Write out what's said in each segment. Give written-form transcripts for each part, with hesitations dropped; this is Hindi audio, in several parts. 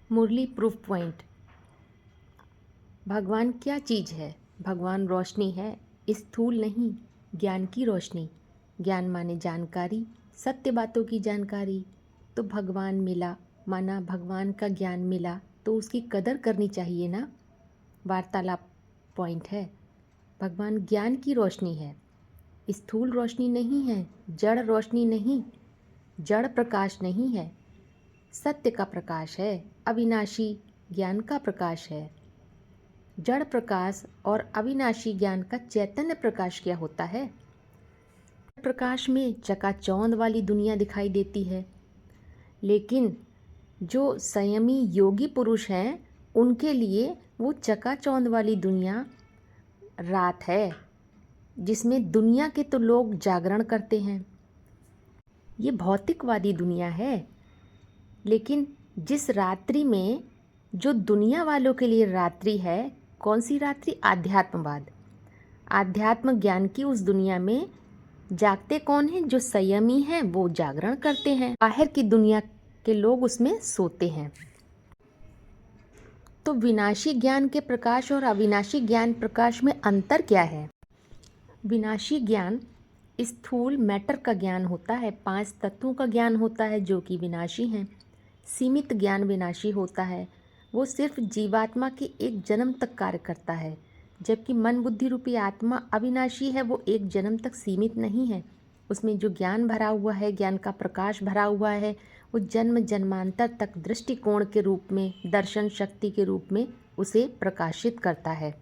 मुरली प्रूफ पॉइंट। भगवान क्या चीज़ है? भगवान रोशनी है, स्थूल नहीं, ज्ञान की रोशनी। ज्ञान माने जानकारी, सत्य बातों की जानकारी। तो भगवान मिला माना भगवान का ज्ञान मिला तो उसकी कदर करनी चाहिए ना। वार्तालाप पॉइंट है। भगवान ज्ञान की रोशनी है, स्थूल रोशनी नहीं है, जड़ रोशनी नहीं, जड़ प्रकाश नहीं है, सत्य का प्रकाश है, अविनाशी ज्ञान का प्रकाश है। जड़ प्रकाश और अविनाशी ज्ञान का चैतन्य प्रकाश क्या होता है? प्रकाश में चकाचौंध वाली दुनिया दिखाई देती है, लेकिन जो संयमी योगी पुरुष हैं उनके लिए वो चकाचौंध वाली दुनिया रात है, जिसमें दुनिया के तो लोग जागरण करते हैं। ये भौतिकवादी दुनिया है, लेकिन जिस रात्रि में जो दुनिया वालों के लिए रात्रि है, कौन सी रात्रि? आध्यात्मवाद, आध्यात्म ज्ञान की उस दुनिया में जागते कौन हैं? जो संयमी हैं वो जागरण करते हैं, बाहर की दुनिया के लोग उसमें सोते हैं। तो विनाशी ज्ञान के प्रकाश और अविनाशी ज्ञान प्रकाश में अंतर क्या है? विनाशी ज्ञान स्थूल मैटर का ज्ञान होता है, 5 तत्वों का ज्ञान होता है जो कि विनाशी हैं। सीमित ज्ञान विनाशी होता है, वो सिर्फ जीवात्मा के एक जन्म तक कार्य करता है, जबकि मन बुद्धि रूपी आत्मा अविनाशी है, वो एक जन्म तक सीमित नहीं है। उसमें जो ज्ञान भरा हुआ है, ज्ञान का प्रकाश भरा हुआ है, वो जन्म जन्मांतर तक दृष्टिकोण के रूप में, दर्शन शक्ति के रूप में उसे प्रकाशित करता है।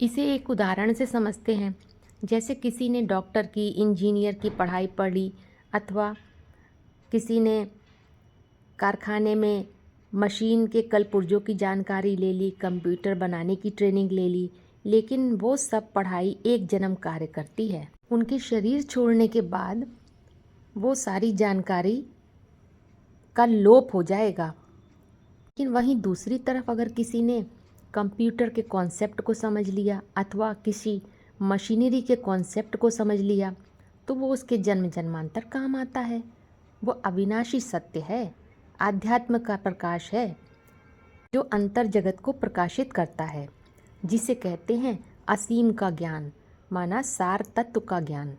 इसे एक उदाहरण से समझते हैं। जैसे किसी ने डॉक्टर की, इंजीनियर की पढ़ाई पढ़ी, अथवा किसी ने कारखाने में मशीन के कल पुर्जों की जानकारी ले ली, कंप्यूटर बनाने की ट्रेनिंग ले ली, लेकिन वो सब पढ़ाई एक जन्म कार्य करती है। उनके शरीर छोड़ने के बाद वो सारी जानकारी का लोप हो जाएगा। लेकिन वहीं दूसरी तरफ अगर किसी ने कंप्यूटर के कॉन्सेप्ट को समझ लिया अथवा किसी मशीनरी के कॉन्सेप्ट को समझ लिया, तो वो उसके जन्म जन्मांतर काम आता है। वो अविनाशी सत्य है, आध्यात्म का प्रकाश है, जो अंतर जगत को प्रकाशित करता है, जिसे कहते हैं असीम का ज्ञान, माना सार तत्व का ज्ञान।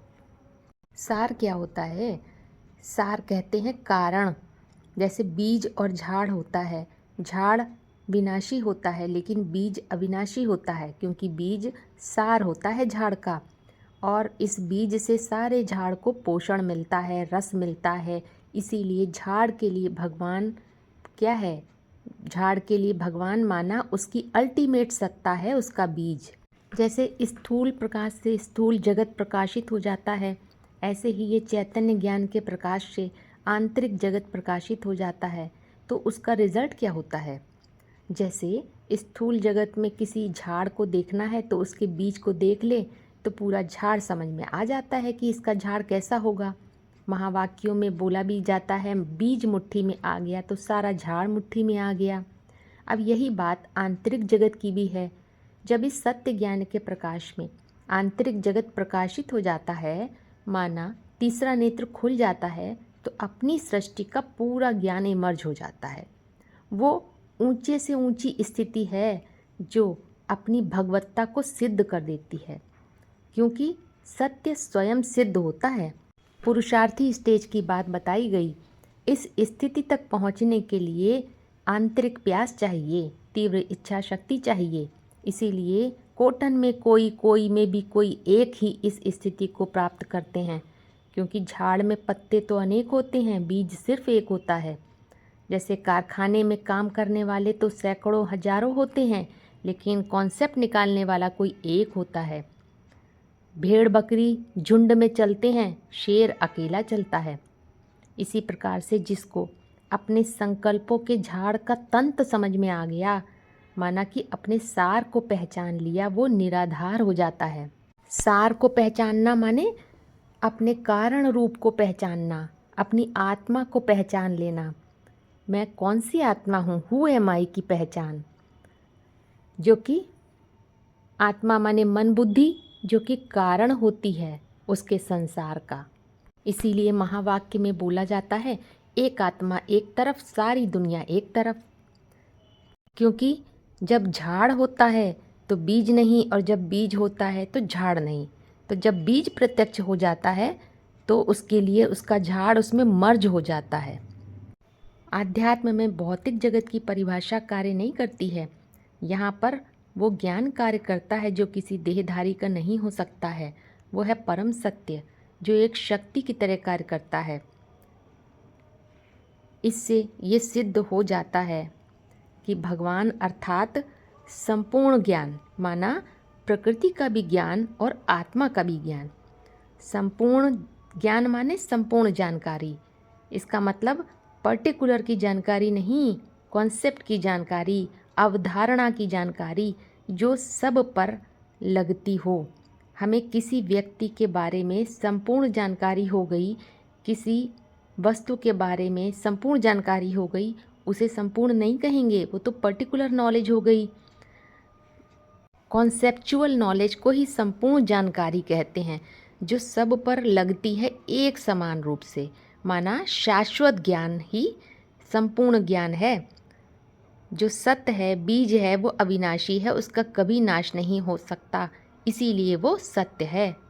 सार क्या होता है? सार कहते हैं कारण। जैसे बीज और झाड़ होता है, झाड़ विनाशी होता है लेकिन बीज अविनाशी होता है, क्योंकि बीज सार होता है झाड़ का, और इस बीज से सारे झाड़ को पोषण मिलता है, रस मिलता है। इसीलिए झाड़ के लिए भगवान क्या है? झाड़ के लिए भगवान माना उसकी अल्टीमेट सत्ता है, उसका बीज। जैसे स्थूल प्रकाश से स्थूल जगत प्रकाशित हो जाता है, ऐसे ही ये चैतन्य ज्ञान के प्रकाश से आंतरिक जगत प्रकाशित हो जाता है। तो उसका रिजल्ट क्या होता है? जैसे स्थूल जगत में किसी झाड़ को देखना है तो उसके बीज को देख ले तो पूरा झाड़ समझ में आ जाता है कि इसका झाड़ कैसा होगा। महावाक्यों में बोला भी जाता है, बीज मुट्ठी में आ गया तो सारा झाड़ मुट्ठी में आ गया। अब यही बात आंतरिक जगत की भी है। जब इस सत्य ज्ञान के प्रकाश में आंतरिक जगत प्रकाशित हो जाता है, माना तीसरा नेत्र खुल जाता है, तो अपनी सृष्टि का पूरा ज्ञान इमर्ज हो जाता है। वो ऊंचे से ऊंची स्थिति है जो अपनी भगवत्ता को सिद्ध कर देती है, क्योंकि सत्य स्वयं सिद्ध होता है। पुरुषार्थी स्टेज की बात बताई गई। इस स्थिति तक पहुंचने के लिए आंतरिक प्यास चाहिए, तीव्र इच्छा शक्ति चाहिए। इसीलिए कोटन में कोई में भी कोई एक ही इस स्थिति को प्राप्त करते हैं, क्योंकि झाड़ में पत्ते तो अनेक होते हैं, बीज सिर्फ एक होता है। जैसे कारखाने में काम करने वाले तो सैकड़ों हजारों होते हैं, लेकिन कॉन्सेप्ट निकालने वाला कोई एक होता है। भेड़ बकरी झुंड में चलते हैं, शेर अकेला चलता है। इसी प्रकार से जिसको अपने संकल्पों के झाड़ का तंत्र समझ में आ गया, माना कि अपने सार को पहचान लिया, वो निराधार हो जाता है। सार को पहचानना माने अपने कारण रूप को पहचानना, अपनी आत्मा को पहचान लेना। मैं कौन सी आत्मा हूँ, हु एम आई की पहचान, जो कि आत्मा माने मन बुद्धि, जो कि कारण होती है उसके संसार का। इसीलिए महावाक्य में बोला जाता है एक आत्मा एक तरफ, सारी दुनिया एक तरफ। क्योंकि जब झाड़ होता है तो बीज नहीं, और जब बीज होता है तो झाड़ नहीं। तो जब बीज प्रत्यक्ष हो जाता है तो उसके लिए उसका झाड़ उसमें मर्ज हो जाता है। आध्यात्म में भौतिक जगत की परिभाषा कार्य नहीं करती है। यहाँ पर वो ज्ञान कार्य करता है जो किसी देहधारी का नहीं हो सकता है। वो है परम सत्य, जो एक शक्ति की तरह कार्य करता है। इससे ये सिद्ध हो जाता है कि भगवान अर्थात संपूर्ण ज्ञान, माना प्रकृति का भी ज्ञान और आत्मा का भी ज्ञान। संपूर्ण ज्ञान माने संपूर्ण जानकारी। इसका मतलब पर्टिकुलर की जानकारी नहीं, कॉन्सेप्ट की जानकारी, अवधारणा की जानकारी, जो सब पर लगती हो। हमें किसी व्यक्ति के बारे में संपूर्ण जानकारी हो गई, किसी वस्तु के बारे में संपूर्ण जानकारी हो गई, उसे संपूर्ण नहीं कहेंगे, वो तो पर्टिकुलर नॉलेज हो गई। कॉन्सेप्चुअल नॉलेज को ही संपूर्ण जानकारी कहते हैं, जो सब पर लगती है एक समान रूप से। माना शाश्वत ज्ञान ही संपूर्ण ज्ञान है। जो सत्य है, बीज है, वो अविनाशी है, उसका कभी नाश नहीं हो सकता, इसीलिए वो सत्य है।